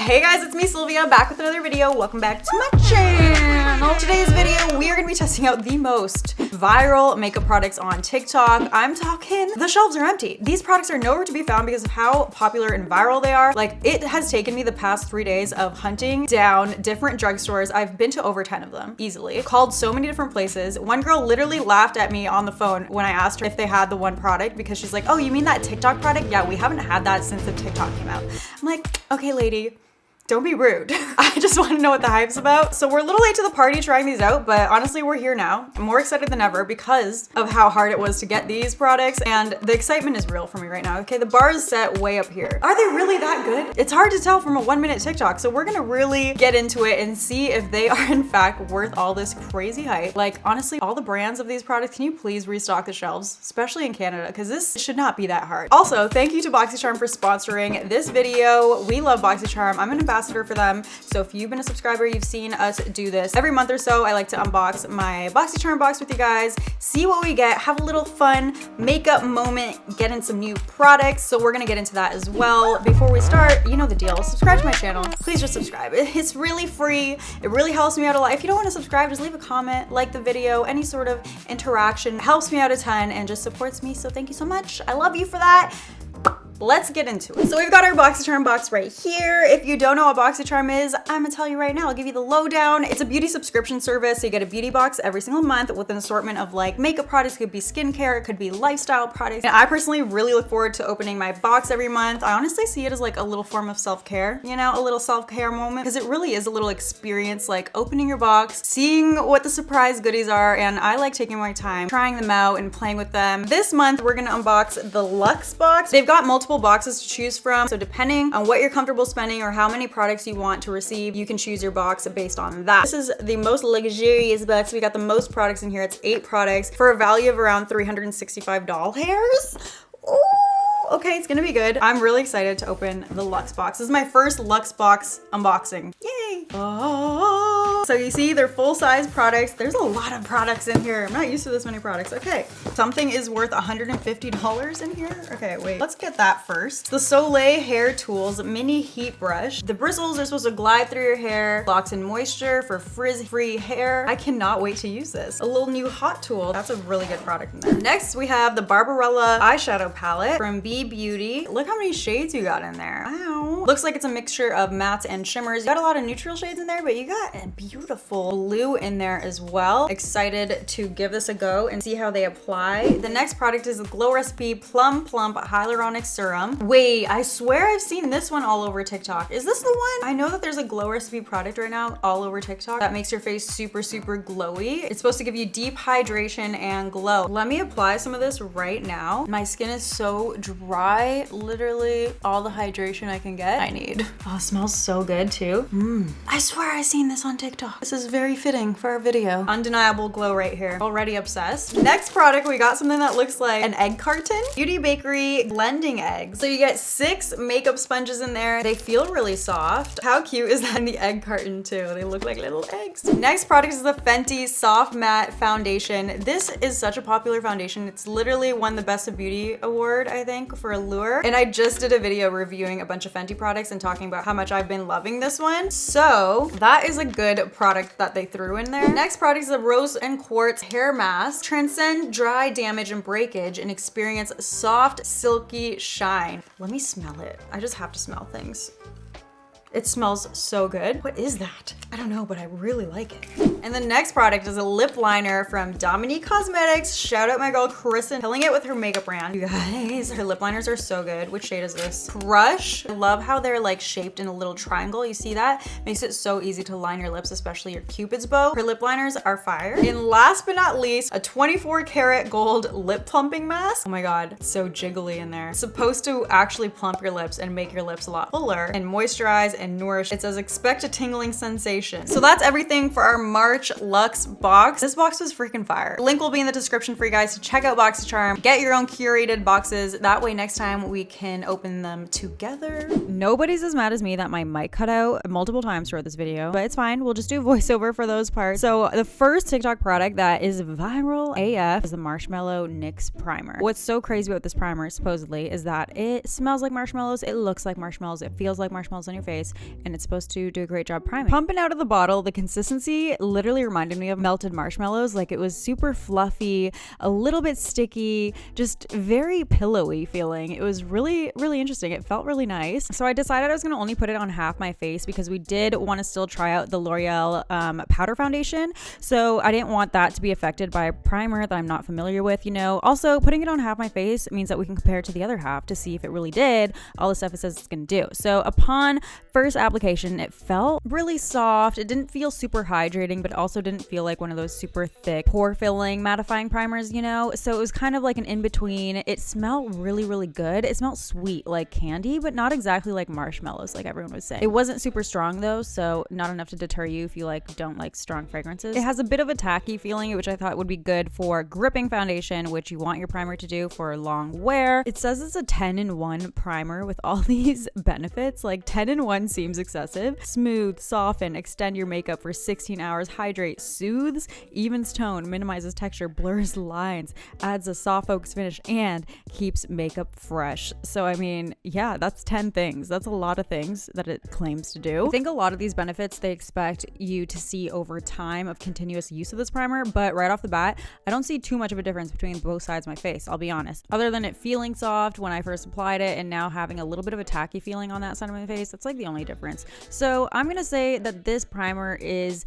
Hey guys, it's me Sylvia, back with another video. Welcome back to my channel. Today's video, we are gonna be testing out the most viral makeup products on TikTok. I'm talking, the shelves are empty. These products are nowhere to be found because of how popular and viral they are. Like, it has taken me the past 3 days of hunting down different drugstores. I've been to over 10 of them, easily. Called so many different places. One girl literally laughed at me on the phone when I asked her if they had the one product because she's like, oh, you mean that TikTok product? Yeah, we haven't had that since the TikTok came out. I'm like, okay, lady. Don't be rude. I just want to know what the hype's about. So we're a little late to the party trying these out, but honestly, we're here now. I'm more excited than ever because of how hard it was to get these products, and the excitement is real for me right now. Okay, the bar is set way up here. Are they really that good? It's hard to tell from a 1-minute TikTok, so we're gonna really get into it and see if they are in fact worth all this crazy hype. Like, honestly, all the brands of these products, can you please restock the shelves, especially in Canada, because this should not be that hard. Also, thank you to BoxyCharm for sponsoring this video. We love BoxyCharm. I'm an ambassador for them. So if you've been a subscriber, you've seen us do this every month or so. I like to unbox my BoxyCharm box with you guys, see what we get, have a little fun makeup moment, get in some new products. So we're gonna get into that as well. Before we start, you know the deal. Subscribe to my channel. Please just subscribe. It's really free. It really helps me out a lot. If you don't want to subscribe, just leave a comment, like the video, any sort of interaction helps me out a ton and just supports me. So thank you so much. I love you for that. Let's get into it. So we've got our BoxyCharm box right here. If you don't know what BoxyCharm is, I'm gonna tell you right now. I'll give you the lowdown. It's a beauty subscription service. So you get a beauty box every single month with an assortment of like makeup products. It could be skincare, it could be lifestyle products. And I personally really look forward to opening my box every month. I honestly see it as like a little form of self-care, you know, a little self-care moment, because it really is a little experience, like opening your box, seeing what the surprise goodies are. And I like taking my time, trying them out and playing with them. This month, we're gonna unbox the Luxe box. They've got multiple boxes to choose from, so depending on what you're comfortable spending or how many products you want to receive, you can choose your box based on that. This is the most luxurious box. We got the most products in here. It's 8 products for a value of around $365. Ooh. Okay, it's gonna be good. I'm really excited to open the Luxe box. This is my first Luxe box unboxing. Yay! Oh. So you see, they're full-size products. There's a lot of products in here. I'm not used to this many products. Okay, something is worth $150 in here. Okay, wait, let's get that first. The Soleil Hair Tools Mini Heat Brush. The bristles are supposed to glide through your hair, locks in moisture for frizz-free hair. I cannot wait to use this. A little new hot tool. That's a really good product in there. Next, we have the Barbarella eyeshadow palette from B Beauty. Look how many shades you got in there. Wow. Looks like it's a mixture of mattes and shimmers. You got a lot of neutral shades in there, but you got a beautiful blue in there as well. Excited to give this a go and see how they apply. The next product is the Glow Recipe Plum Plump Hyaluronic Serum. Wait, I swear I've seen this one all over TikTok. Is this the one? I know that there's a Glow Recipe product right now all over TikTok that makes your face super, super glowy. It's supposed to give you deep hydration and glow. Let me apply some of this right now. My skin is so dry, literally all the hydration I can get, I need. Oh, it smells so good too. I swear I've seen this on TikTok. This is very fitting for our video. Undeniable glow right here. Already obsessed. Next product, we got something that looks like an egg carton. Beauty Bakery blending eggs. So you get 6 makeup sponges in there. They feel really soft. How cute is that in the egg carton too? They look like little eggs. Next product is the Fenty Soft Matte Foundation. This is such a popular foundation. It's literally won the Best of Beauty award, I think, for Allure. And I just did a video reviewing a bunch of Fenty products and talking about how much I've been loving this one. So that is a good product that they threw in there. Next product is the Rose and Quartz Hair Mask. Transcend dry damage and breakage and experience soft, silky shine. Let me smell it. I just have to smell things. It smells so good. What is that? I don't know, but I really like it. And the next product is a lip liner from Dominique Cosmetics. Shout out my girl Kristen, killing it with her makeup brand. You guys, her lip liners are so good. Which shade is this? Crush. I love how they're like shaped in a little triangle. You see that? Makes it so easy to line your lips, especially your Cupid's bow. Her lip liners are fire. And last but not least, a 24 karat gold lip plumping mask. Oh my God, it's so jiggly in there. It's supposed to actually plump your lips and make your lips a lot fuller and moisturize and nourish. It says expect a tingling sensation. So that's everything for our March March Luxe box. This box was freaking fire. Link will be in the description for you guys to check out BoxyCharm. Get your own curated boxes. That way next time we can open them together. Nobody's as mad as me that my mic cut out multiple times throughout this video, but it's fine. We'll just do voiceover for those parts. So the first TikTok product that is viral AF is the Marshmellow NYX primer. What's so crazy about this primer supposedly is that it smells like marshmallows, it looks like marshmallows, it feels like marshmallows on your face, and it's supposed to do a great job priming. Pumping out of the bottle, the consistency literally reminded me of melted marshmallows. Like, it was super fluffy, a little bit sticky, just very pillowy feeling. It was really, really interesting. It felt really nice. So I decided I was going to only put it on half my face because we did want to still try out the L'Oreal powder foundation. So I didn't want that to be affected by a primer that I'm not familiar with, you know. Also, putting it on half my face means that we can compare it to the other half to see if it really did all the stuff it says it's going to do. So upon first application, it felt really soft. It didn't feel super hydrating, but also didn't feel like one of those super thick, pore filling, mattifying primers, you know? So it was kind of like an in-between. It smelled really, really good. It smelled sweet, like candy, but not exactly like marshmallows, like everyone would say. It wasn't super strong though, so not enough to deter you if you like don't like strong fragrances. It has a bit of a tacky feeling, which I thought would be good for gripping foundation, which you want your primer to do for long wear. It says it's a 10-in-1 primer with all these benefits. Like 10-in-1 seems excessive. Smooth, soften, extend your makeup for 16 hours, hydrate, soothes, evens tone, minimizes texture, blurs lines, adds a soft focus finish, and keeps makeup fresh. So I mean, yeah, that's 10 things. That's a lot of things that it claims to do. I think a lot of these benefits they expect you to see over time of continuous use of this primer, but right off the bat, I don't see too much of a difference between both sides of my face, I'll be honest. Other than it feeling soft when I first applied it and now having a little bit of a tacky feeling on that side of my face, that's like the only difference. So I'm gonna say that this primer is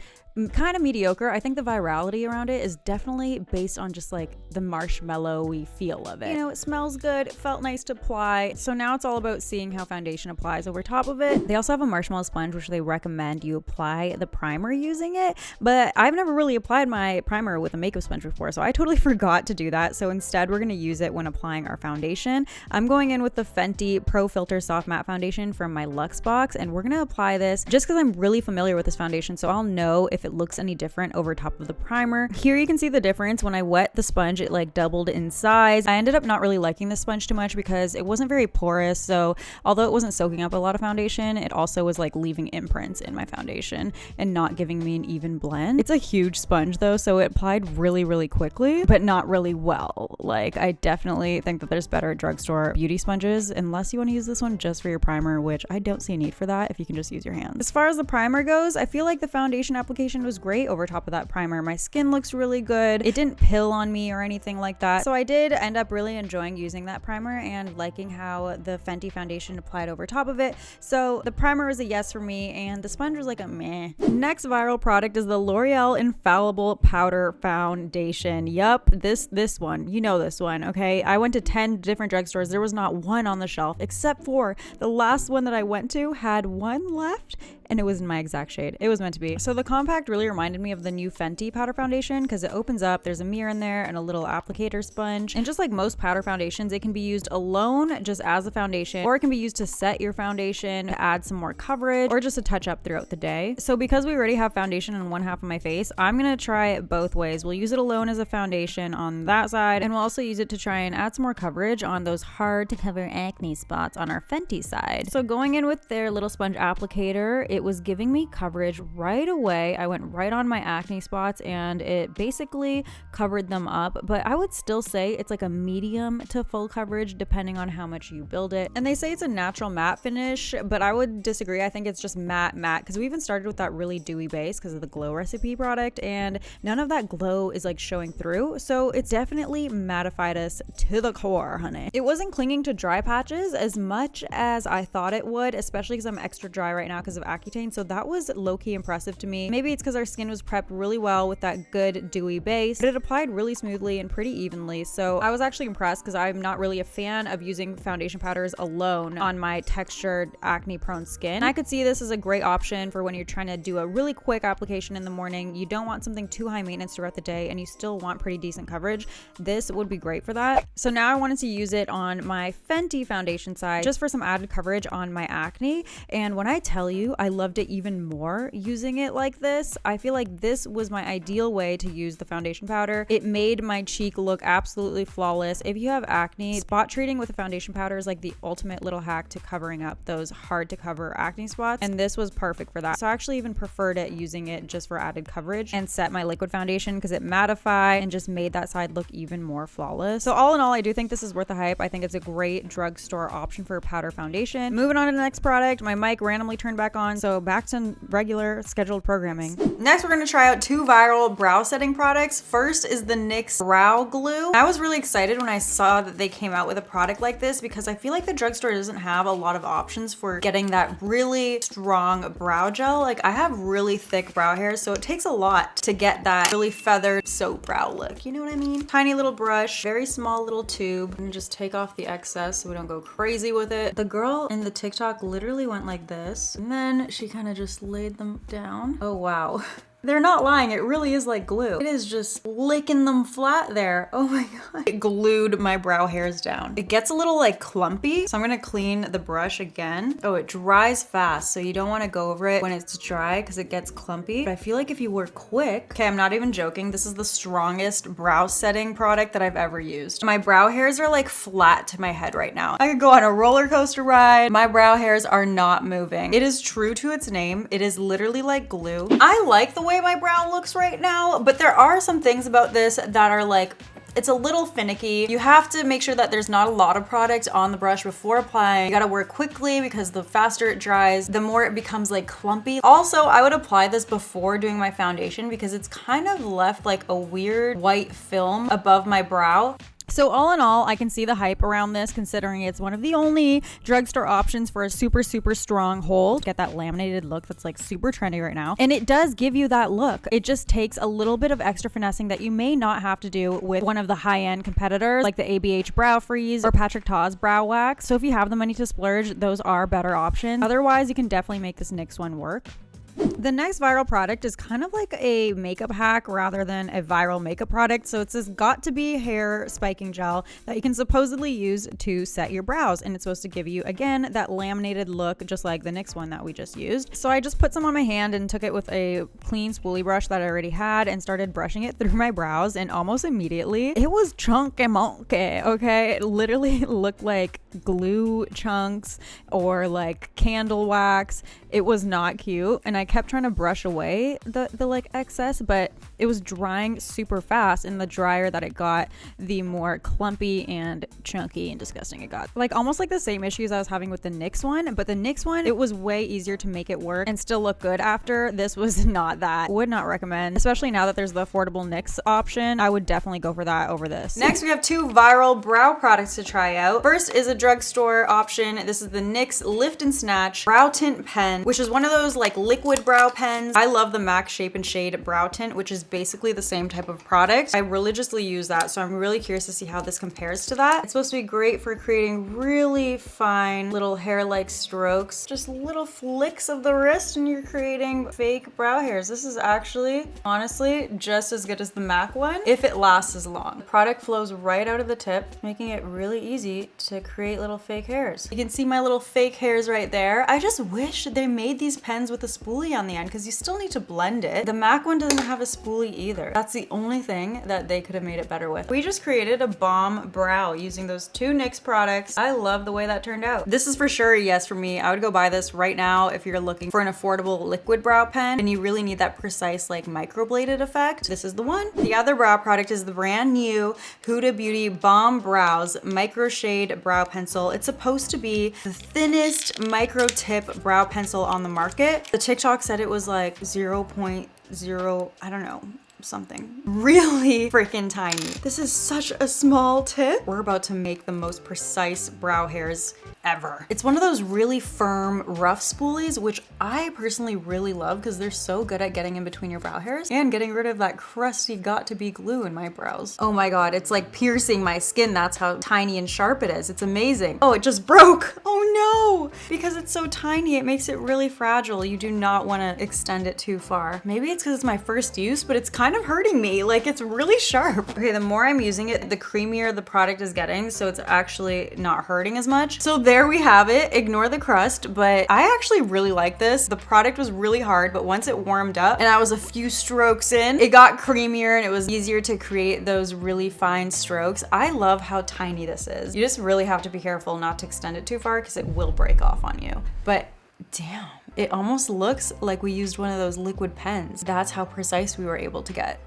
kind of mediocre. I think the virality around it is definitely based on just like the marshmallowy feel of it. You know, it smells good, it felt nice to apply. So now it's all about seeing how foundation applies over top of it. They also have a marshmallow sponge, which they recommend you apply the primer using it, but I've never really applied my primer with a makeup sponge before, so I totally forgot to do that. So instead, we're gonna use it when applying our foundation. I'm going in with the Fenty Pro Filt'r Soft Matte Foundation from my Luxe box, and we're gonna apply this just because I'm really familiar with this foundation, so I'll know if it looks any different over top of the primer. Here you can see the difference. When I wet the sponge, it like doubled in size. I ended up not really liking the sponge too much because it wasn't very porous, so although it wasn't soaking up a lot of foundation, it also was like leaving imprints in my foundation and not giving me an even blend. It's a huge sponge though, so it applied really, really quickly, but not really well. Like, I definitely think that there's better drugstore beauty sponges, unless you want to use this one just for your primer, which I don't see a need for that if you can just use your hands. As far as the primer goes, I feel like the foundation application was great over top of that primer. My skin looks really good. It didn't pill on me or anything like that. So I did end up really enjoying using that primer and liking how the Fenty foundation applied over top of it. So the primer was a yes for me and the sponge was like a meh. Next viral product is the L'Oreal Infallible Powder Foundation. Yup, this one. You know this one, okay? I went to 10 different drugstores. There was not one on the shelf except for the last one that I went to had one left, and it was in my exact shade. It was meant to be. So the compact really reminded me of the new Fenty powder foundation because it opens up, there's a mirror in there and a little applicator sponge. And just like most powder foundations, it can be used alone just as a foundation, or it can be used to set your foundation, add some more coverage, or just a touch up throughout the day. So because we already have foundation on one half of my face, I'm gonna try it both ways. We'll use it alone as a foundation on that side, and we'll also use it to try and add some more coverage on those hard to cover acne spots on our Fenty side. So going in with their little sponge applicator, it was giving me coverage right away. I went right on my acne spots and it basically covered them up, but I would still say it's like a medium to full coverage depending on how much you build it. And they say it's a natural matte finish, but I would disagree. I think it's just matte because we even started with that really dewy base because of the Glow Recipe product, and none of that glow is like showing through. So it's definitely mattified us to the core, honey. It wasn't clinging to dry patches as much as I thought it would, especially because I'm extra dry right now because of Accutane. So that was low-key impressive to me. Maybe it's because our skin was prepped really well with that good dewy base, but it applied really smoothly and pretty evenly. So I was actually impressed because I'm not really a fan of using foundation powders alone on my textured acne-prone skin. I could see this as a great option for when you're trying to do a really quick application in the morning. You don't want something too high maintenance throughout the day and you still want pretty decent coverage. This would be great for that. So now I wanted to use it on my Fenty foundation side just for some added coverage on my acne. And when I tell you, I loved it even more using it like this. this, I feel like this was my ideal way to use the foundation powder. It made my cheek look absolutely flawless. If you have acne, spot treating with a foundation powder is like the ultimate little hack to covering up those hard to cover acne spots, and this was perfect for that. So I actually even preferred it using it just for added coverage and set my liquid foundation because it mattified and just made that side look even more flawless. So all in all, I do think this is worth the hype. I think it's a great drugstore option for powder foundation. Moving on to the next product, my mic randomly turned back on, so back to regular scheduled programming. Next, we're going to try out 2 viral brow setting products. First is the NYX Brow Glue. I was really excited when I saw that they came out with a product like this because I feel like the drugstore doesn't have a lot of options for getting that really strong brow gel. Like, I have really thick brow hairs, so it takes a lot to get that really feathered soap brow look. You know what I mean? Tiny little brush, very small little tube, and just take off the excess so we don't go crazy with it. The girl in the TikTok literally went like this, and then she kind of just laid them down. Oh wow. They're not lying, it really is like glue. It is just licking them flat there. Oh my god. It glued my brow hairs down. It gets a little like clumpy, so I'm gonna clean the brush again. Oh, it dries fast, so you don't wanna go over it when it's dry because it gets clumpy. But I feel like if you were quick, okay, I'm not even joking, this is the strongest brow setting product that I've ever used. My brow hairs are like flat to my head right now. I could go on a roller coaster ride. My brow hairs are not moving. It is true to its name. It is literally like glue. I like the way my brow looks right now, but there are some things about this that are like, it's a little finicky. You have to make sure that there's not a lot of product on the brush before applying. You gotta work quickly because the faster it dries, the more it becomes like clumpy. Also, I would apply this before doing my foundation because it's kind of left like a weird white film above my brow. So all in all, I can see the hype around this considering it's one of the only drugstore options for a super strong hold. Get that laminated look that's like super trendy right now. And it does give you that look. It just takes a little bit of extra finessing that you may not have to do with one of the high-end competitors like the ABH Brow Freeze or Patrick Ta's Brow Wax. So if you have the money to splurge, those are better options. Otherwise, you can definitely make this NYX one work. The next viral product is kind of like a makeup hack rather than a viral makeup product. So it's this got-to-be hair spiking gel that you can supposedly use to set your brows. And it's supposed to give you, again, that laminated look just like the NYX one that we just used. So I just put some on my hand and took it with a clean spoolie brush that I already had and started brushing it through my brows. And almost immediately, it was chunky monkey, okay? It literally looked like glue chunks or like candle wax. It was not cute. And I kept trying to brush away the like excess, but it was drying super fast, and the drier that it got, the more clumpy and chunky and disgusting it got. Like almost like the same issues I was having with the NYX one, but the NYX one, it was way easier to make it work and still look good after. This was not that. Would not recommend, especially now that there's the affordable NYX option. I would definitely go for that over this. Next, we have 2 viral brow products to try out. First is a drugstore option. This is the NYX Lift and Snatch Brow Tint Pen, which is one of those like liquid brow pens. I love the MAC Shape and Shade Brow Tint, which is basically the same type of product. I religiously use that, so I'm really curious to see how this compares to that. It's supposed to be great for creating really fine little hair-like strokes, just little flicks of the wrist, and you're creating fake brow hairs. This is actually, honestly, just as good as the MAC one, if it lasts as long. The product flows right out of the tip, making it really easy to create little fake hairs. You can see my little fake hairs right there. I just wish they made these pens with a spoolie on the end because you still need to blend it. The MAC one doesn't have a spoolie either. That's the only thing that they could have made it better with. We just created a bomb brow using those 2 NYX products. I love the way that turned out. This is for sure a yes for me. I would go buy this right now if you're looking for an affordable liquid brow pen and you really need that precise like microbladed effect. This is the one. The other brow product is the brand new Huda Beauty Bomb Brows Microshade Brow Pencil. It's supposed to be the thinnest micro tip brow pencil on the market. The TikTok said it was like 0.0, I don't know, something really freaking tiny. This is such a small tip. We're about to make the most precise brow hairs ever. It's one of those really firm, rough spoolies, which I personally really love because they're so good at getting in between your brow hairs and getting rid of that crusty got-to-be glue in my brows. Oh my god, it's like piercing my skin. That's how tiny and sharp it is. It's amazing. Oh, it just broke. Oh no! Because it's so tiny, it makes it really fragile. You do not want to extend it too far. Maybe it's because it's my first use, but it's kind of hurting me. Like, it's really sharp. Okay, the more I'm using it, the creamier the product is getting, so it's actually not hurting as much. So there we have it. Ignore the crust, but I actually really like this. The product was really hard, but once it warmed up and I was a few strokes in, it got creamier and it was easier to create those really fine strokes. I love how tiny this is. You just really have to be careful not to extend it too far because it will break off on you. But damn, it almost looks like we used one of those liquid pens. That's how precise we were able to get.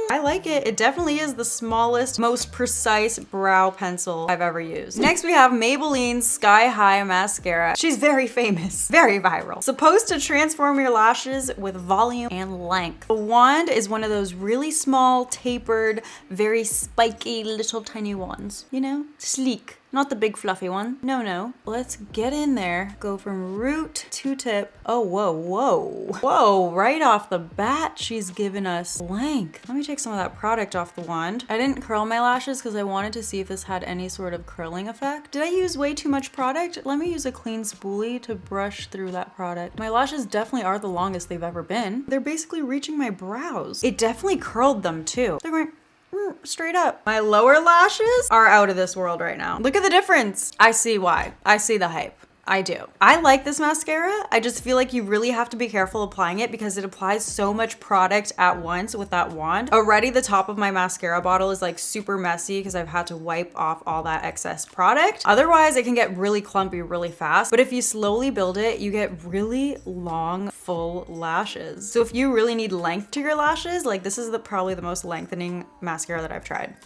I like it. It definitely is the smallest, most precise brow pencil I've ever used. Next, we have Maybelline's Sky High Mascara. She's very famous, very viral. Supposed to transform your lashes with volume and length. The wand is one of those really small, tapered, very spiky little tiny wands. You know, sleek. Not the big fluffy one. No. Let's get in there. Go from root to tip. Oh, whoa. Right off the bat, she's given us length. Let me take some of that product off the wand. I didn't curl my lashes because I wanted to see if this had any sort of curling effect. Did I use way too much product? Let me use a clean spoolie to brush through that product. My lashes definitely are the longest they've ever been. They're basically reaching my brows. It definitely curled them too. They're going straight up. My lower lashes are out of this world right now. Look at the difference. I see why. I see the hype. I do. I like this mascara. I just feel like you really have to be careful applying it because it applies so much product at once with that wand. Already the top of my mascara bottle is like super messy because I've had to wipe off all that excess product. Otherwise, it can get really clumpy really fast. But if you slowly build it, you get really long, full lashes. So if you really need length to your lashes, like this is probably the most lengthening mascara that I've tried.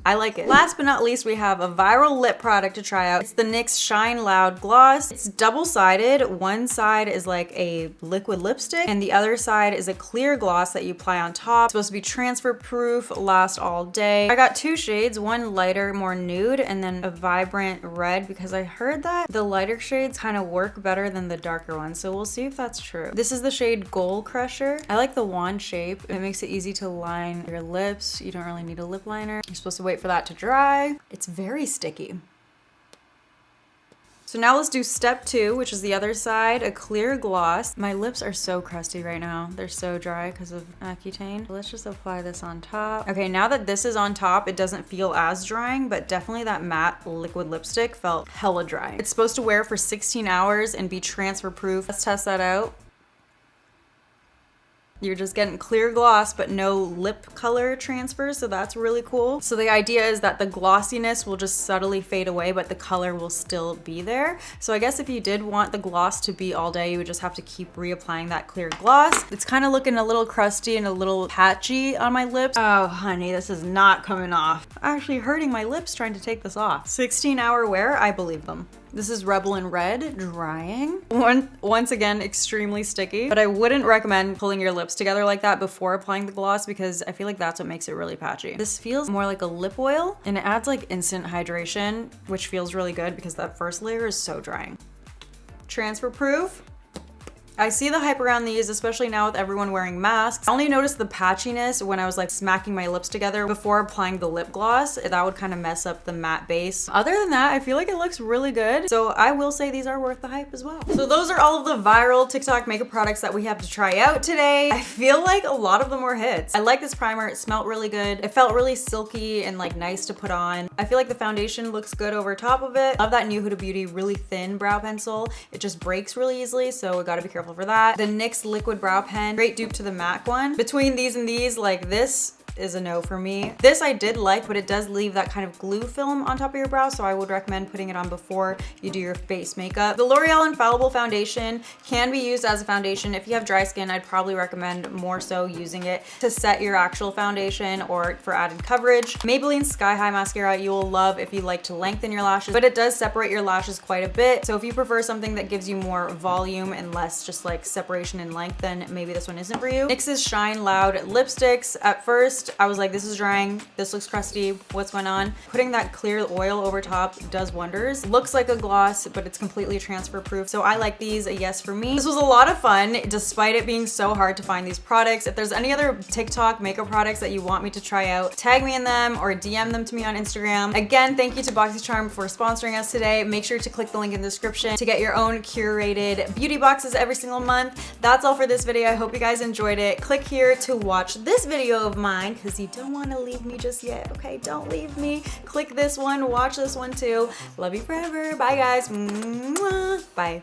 I like it. Last but not least, we have a viral lip product to try out. It's the NYX Shine Loud Gloss. It's double-sided. One side is like a liquid lipstick and the other side is a clear gloss that you apply on top. It's supposed to be transfer proof, last all day. I got two shades, one lighter, more nude, and then a vibrant red because I heard that the lighter shades kind of work better than the darker ones. So we'll see if that's true. This is the shade Goal Crusher. I like the wand shape. It makes it easy to line your lips. You don't really need a lip liner. You're supposed to wait for that to dry. It's very sticky. So now let's do step 2, which is the other side, a clear gloss. My lips are so crusty right now. They're so dry because of Accutane. Let's just apply this on top. Okay, now that this is on top, it doesn't feel as drying, but definitely that matte liquid lipstick felt hella dry. It's supposed to wear for 16 hours and be transfer proof. Let's test that out. You're just getting clear gloss, but no lip color transfer, so that's really cool. So the idea is that the glossiness will just subtly fade away, but the color will still be there. So I guess if you did want the gloss to be all day, you would just have to keep reapplying that clear gloss. It's kind of looking a little crusty and a little patchy on my lips. Oh, honey, this is not coming off. Actually hurting my lips trying to take this off. 16-hour wear, I believe them. This is Rebel in Red, drying. Once again, extremely sticky, but I wouldn't recommend pulling your lips together like that before applying the gloss because I feel like that's what makes it really patchy. This feels more like a lip oil and it adds like instant hydration, which feels really good because that first layer is so drying. Transfer proof. I see the hype around these, especially now with everyone wearing masks. I only noticed the patchiness when I was like smacking my lips together before applying the lip gloss. That would kind of mess up the matte base. Other than that, I feel like it looks really good. So I will say these are worth the hype as well. So those are all of the viral TikTok makeup products that we have to try out today. I feel like a lot of them were hits. I like this primer. It smelled really good. It felt really silky and like nice to put on. I feel like the foundation looks good over top of it. Love that new Huda Beauty really thin brow pencil. It just breaks really easily, so we gotta be careful for that. The NYX liquid brow pen, great dupe to the MAC one. Between these and these, like this is a no for me. This I did like, but it does leave that kind of glue film on top of your brow, so I would recommend putting it on before you do your base makeup. The L'Oreal Infallible foundation can be used as a foundation. If you have dry skin, I'd probably recommend more so using it to set your actual foundation or for added coverage. Maybelline Sky High Mascara you will love if you like to lengthen your lashes, but it does separate your lashes quite a bit. So if you prefer something that gives you more volume and less just like separation and length, then maybe this one isn't for you. NYX's Shine Loud lipsticks. At first, I was like, this is drying, this looks crusty, what's going on? Putting that clear oil over top does wonders. Looks like a gloss, but it's completely transfer proof. So I like these, a yes for me. This was a lot of fun, despite it being so hard to find these products. If there's any other TikTok makeup products that you want me to try out, tag me in them or DM them to me on Instagram. Again, thank you to BoxyCharm for sponsoring us today. Make sure to click the link in the description to get your own curated beauty boxes every single month. That's all for this video. I hope you guys enjoyed it. Click here to watch this video of mine line because you don't want to leave me just yet. Okay, don't leave me. Click this one, watch this one too. Love you forever. Bye guys. Mwah. Bye.